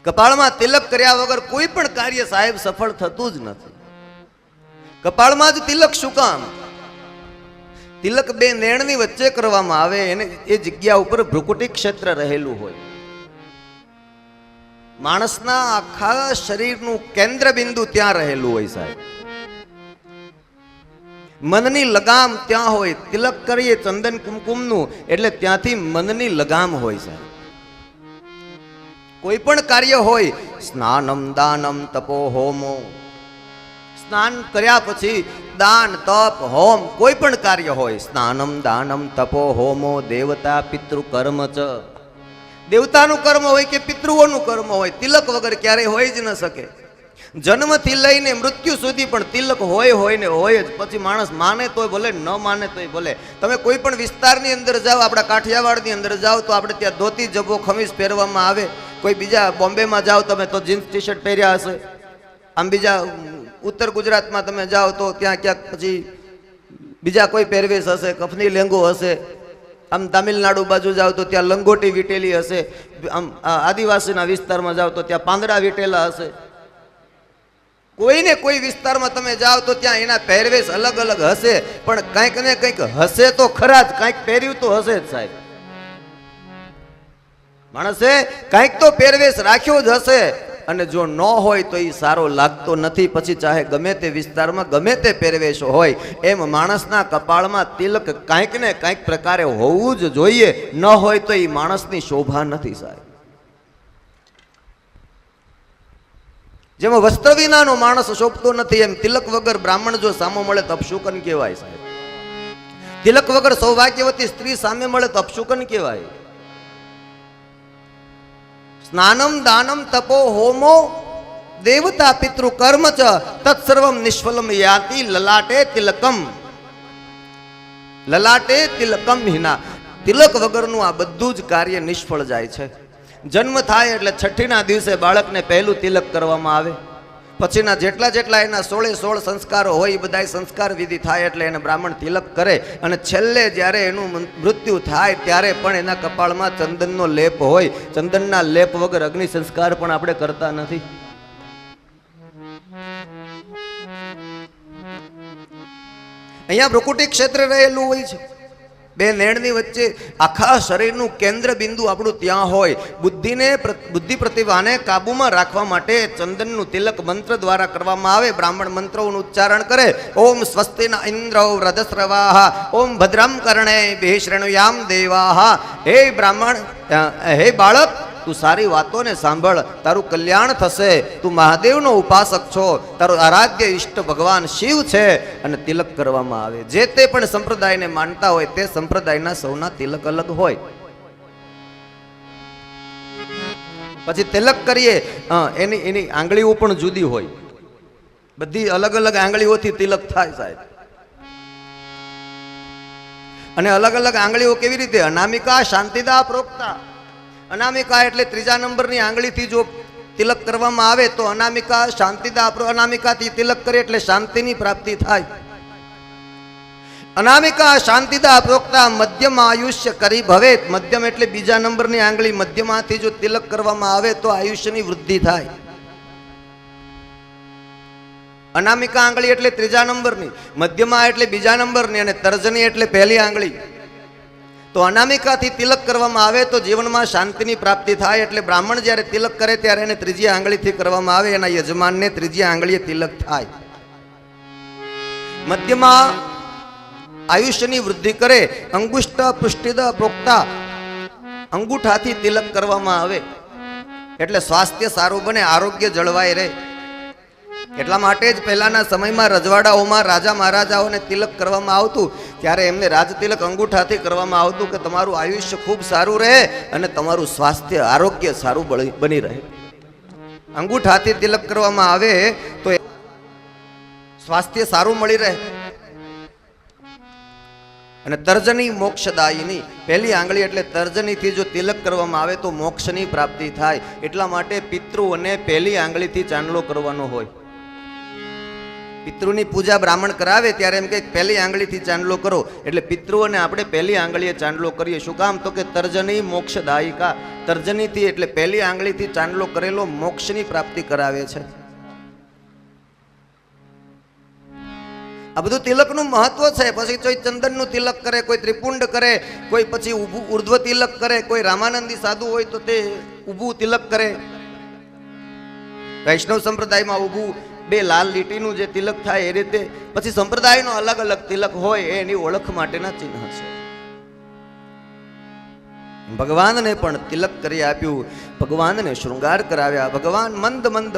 કપાળમાં તિલક કર્યા વગર કોઈ પણ કાર્ય સાહેબ સફળ થતું જ નથી. કપાળમાં જ તિલક શું કામ? તિલક બે નેણની વચ્ચે કરવામાં આવે, એને એ જગ્યા ઉપર ભ્રુકુટી ક્ષેત્ર રહેલું હોય. માણસના આખા શરીરનું કેન્દ્ર બિંદુ ત્યાં રહેલું હોય સાહેબ. મનની લગામ ત્યાં હોય. તિલક કરીએ ચંદન કુમકુમનું એટલે ત્યાંથી મનની લગામ હોય સાહેબ. કોઈ પણ કાર્ય હોય, સ્નાનમ દાનમ તપો હોમો, સ્નાન કર્યા પછી દાન તપ હોમ કોઈ પણ કાર્ય હોય, સ્નાનમ દાનમ તપો હોમો દેવતા પિતૃ કર્મ ચ, દેવતાનું કર્મ હોય કે પિતૃઓનું કર્મ હોય, તિલક વગર ક્યારેય હોય જ ન શકે. જન્મથી લઈને મૃત્યુ સુધી પણ તિલક હોય ને હોય જ. પછી માણસ માને તોય ભલે, ન માને તોય ભલે. તમે કોઈ પણ વિસ્તારની અંદર જાઓ, આપણા કાઠિયાવાડની અંદર જાઓ તો આપણે ત્યાં ધોતી જબો ખમીસ પહેરવામાં આવે. કોઈ બીજા બોમ્બેમાં જાઓ તમે તો જીન્સ ટી શર્ટ પહેર્યા હશે. આમ બીજા ઉત્તર ગુજરાતમાં તમે જાઓ તો ત્યાં ક્યાંક પછી બીજા કોઈ પહેરવેશ હશે, કફની લેંગો હશે. આમ તામિલનાડુ બાજુ જાઓ તો ત્યાં લંગોટી વીટેલી હશે. આમ આદિવાસીના વિસ્તારમાં જાઓ તો ત્યાં પાંદડા વીટેલા હશે. કોઈને કોઈ વિસ્તારમાં તમે જાઓ તો ત્યાં એના પહેરવેશ અલગ અલગ હશે, પણ કંઈક ને કંઈક હશે તો ખરા જ. કંઈક પહેર્યું તો હશે જ સાહેબ. માણસે કંઈક તો પહેરવેશ રાખ્યો જ હશે, અને જો ન હોય તો એ સારો લાગતો નથી. પછી ચાહે ગમે તે વિસ્તારમાં ગમે તે પહેરવેશ હોય, એમ માણસના કપાળમાં તિલક કંઈક ને કંઈક પ્રકારે હોવું જ જોઈએ. ન હોય તો એ માણસની શોભા નથી સાહેબ. જેમાં વસ્ત્ર વિનાનો માણસ શોભતો નથી, એમ તિલક વગર બ્રાહ્મણ જો સામો મળે તો અપશુકન કહેવાય સાહેબ. તિલક વગર સૌભાગ્યવતી સ્ત્રી સામે મળે તો અપશુકન કહેવાય. સ્નાનમ દાનમ તપો હોમો દેવતા પિતૃ કર્મ ચ તત્સર્વમ નિષ્ફલમ યાતિ લલાટે તિલકમ, લલાટે તિલકમ હિના. તિલક વગરનું આ બધું જ કાર્ય નિષ્ફળ જાય છે. જન્મ થાય એટલે છઠ્ઠીના દિવસે બાળકને પહેલું તિલક કરવામાં આવે. પછીના જેટલા એના 16 સંસ્કારો હોય એ બધા સંસ્કાર વિધિ થાય એટલે એને બ્રાહ્મણ તિલક કરે. અને છેલ્લે જ્યારે એનું મૃત્યુ થાય ત્યારે પણ એના કપાળમાં ચંદનનો લેપ હોય. ચંદનના લેપ વગર અગ્નિ સંસ્કાર પણ આપણે કરતા નથી. અહીંયા ભ્રુકુટી ક્ષેત્ર રહેલું હોય છે. બે નેણની વચ્ચે આખા શરીરનું કેન્દ્ર બિંદુ આપણું ત્યાં હોય. બુદ્ધિ પ્રતિભાને કાબુમાં રાખવા માટે ચંદનનું તિલક મંત્ર દ્વારા કરવામાં આવે. બ્રાહ્મણ મંત્રોનું ઉચ્ચારણ કરે. ઓમ સ્વસ્તિના ઇન્દ્રો વ્રજસ્રવાહ, ઓમ ભદ્રમ કર્ણેભિઃ શૃણુયામ દેવાહ. હે બ્રાહ્મણ, હે બાળક, તું સારી વાતોને સાંભળ, તારું કલ્યાણ થશે. તું મહાદેવનો ઉપાસક છો, તારો આરાધ્ય ઈષ્ટ ભગવાન શિવ છે. અને તિલક કરવામાં આવે. જે તે પણ સંપ્રદાયને માનતા હોય તે સંપ્રદાયના સૌના તિલક અલગ હોય. પછી તિલક કરીએ, એની આંગળીઓ પણ જુદી હોય. બધી અલગ અલગ આંગળીઓથી તિલક થાય સાહેબ. અને અલગ અલગ આંગળીઓ કેવી રીતે? અનામિકા શાંતિદા પ્રોક્તા. અનામિકા એટલે ત્રીજા નંબરની આંગળીથી જો તિલક કરવામાં આવે તો અનામિકા શાંતિદા. અનામિકાથી તિલક કરે એટલે શાંતિની પ્રાપ્તિ થાય. અનામિકા શાંતિદા પ્રોક્તા મધ્યમ આયુષ્ય કરી ભવેત. મધ્યમ એટલે બીજા નંબરની આંગળી, મધ્યમાંથી જો તિલક કરવામાં આવે તો આયુષ્યની વૃદ્ધિ થાય. અનામિકા આંગળી એટલે ત્રીજા નંબરની, મધ્યમા એટલે બીજા નંબરની, અને તર્જની એટલે પહેલી આંગળી. તો અનામિકાથી તિલક કરવામાં આવે તો જીવનમાં શાંતિની પ્રાપ્તિ થાય. એટલે બ્રાહ્મણ જ્યારે તિલક કરે ત્યારે એને ત્રીજી આંગળીથી કરવામાં આવે. એના યજમાનને ત્રીજી આંગળીએ તિલક થાય. મધ્યમાં આયુષ્યની વૃદ્ધિ કરે. અંગુષ્ટ પૃષ્ટિદ પ્રોક્તા. અંગૂઠાથી તિલક કરવામાં આવે એટલે સ્વાસ્થ્ય સારું બને, આરોગ્ય જળવાય રહે. એટલા માટે જ પહેલાના સમયમાં રજવાડાઓમાં રાજા મહારાજાઓને તિલક કરવામાં આવતું ત્યારે એમને રાજતિલક અંગૂઠાથી કરવામાં આવતું કે તમારું આયુષ્ય ખૂબ સારું રહે અને તમારું સ્વાસ્થ્ય આરોગ્ય સારું બની રહે. અંગૂઠાથી તિલક કરવામાં આવે તો સ્વાસ્થ્ય સારું મળી રહે. અને તર્જની મોક્ષદાયિની, પહેલી આંગળી એટલે તર્જનીથી જો તિલક કરવામાં આવે તો મોક્ષની પ્રાપ્તિ થાય. એટલા માટે પિતૃઓને પહેલી આંગળીથી ચાંદલો કરવાનો હોય. પિતૃની પૂજા બ્રાહ્મણ કરાવે ત્યારે એમ કે પહેલી આંગળીથી ચાંદલો કરો, એટલે પિતૃઓને આપણે પહેલી આંગળીએ ચાંદલો કરીએ. શું કામ? તો કે તર્જની મોક્ષદાયિકા. તર્જનીથી એટલે પહેલી આંગળીથી ચાંદલો કરેલો મોક્ષની પ્રાપ્તિ કરાવે છે. આ બધું તિલકનું મહત્વ છે. પછી કોઈ ચંદનનું તિલક કરે, કોઈ ત્રિપુંડ કરે, કોઈ પછી ઊભું ઉર્ધ્વ તિલક કરે, કોઈ રામાનંદી સાધુ હોય તો તે ઊભું તિલક કરે. વૈષ્ણવ સંપ્રદાયમાં ઊભું બે લાલ લીટીનું જે તિલક થાય એ રીતે. પછી સંપ્રદાયનો અલગ અલગ તિલક હોય એની ઓળખ માટેના ચિહ્ન છે. ભગવાનને પણ તિલક કરી આપ્યું, ભગવાનને શૃંગાર કરાવ્યા. ભગવાન મંદ મંદ